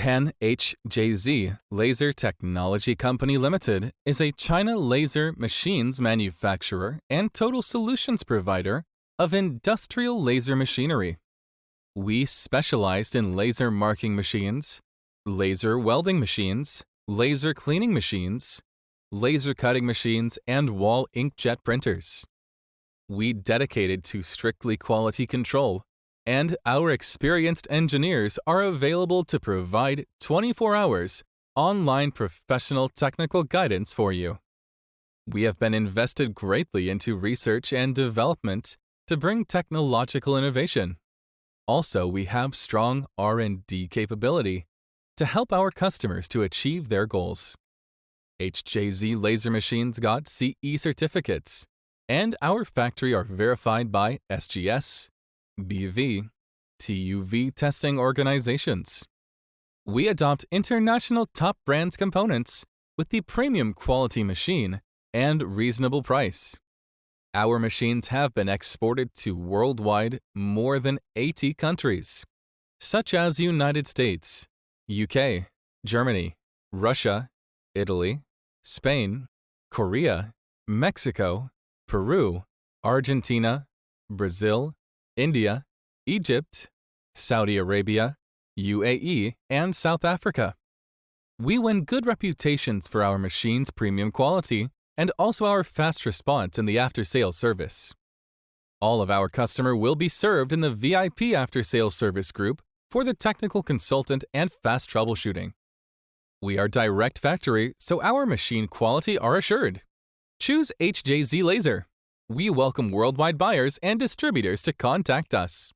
Wuhan HJZ Laser Technology Company Limited is a China laser machines manufacturer and total solutions provider of industrial laser machinery. We specialized in laser marking machines, laser welding machines, laser cleaning machines, laser cutting machines, and wall inkjet printers. We dedicated to strictly quality control, and our experienced engineers are available to provide 24 hours online professional technical guidance for you. We have been invested greatly into research and development to bring technological innovation. Also, we have strong R&D capability to help our customers to achieve their goals. HJZ Laser Machines got CE certificates, and our factory are verified by SGS, BV, TUV testing organizations. We adopt international top brands components with the premium quality machine and reasonable price. Our machines have been exported to worldwide more than 80 countries, such as United States, UK, Germany, Russia, Italy, Spain, Korea, Mexico, Peru, Argentina, Brazil, India, Egypt, Saudi Arabia, UAE, and South Africa. We win good reputations for our machines' premium quality and also our fast response in the after-sales service. All of our customer will be served in the VIP after-sales service group for the technical consultant and fast troubleshooting. We are direct factory, so our machine quality are assured. Choose HJZ Laser. We welcome worldwide buyers and distributors to contact us.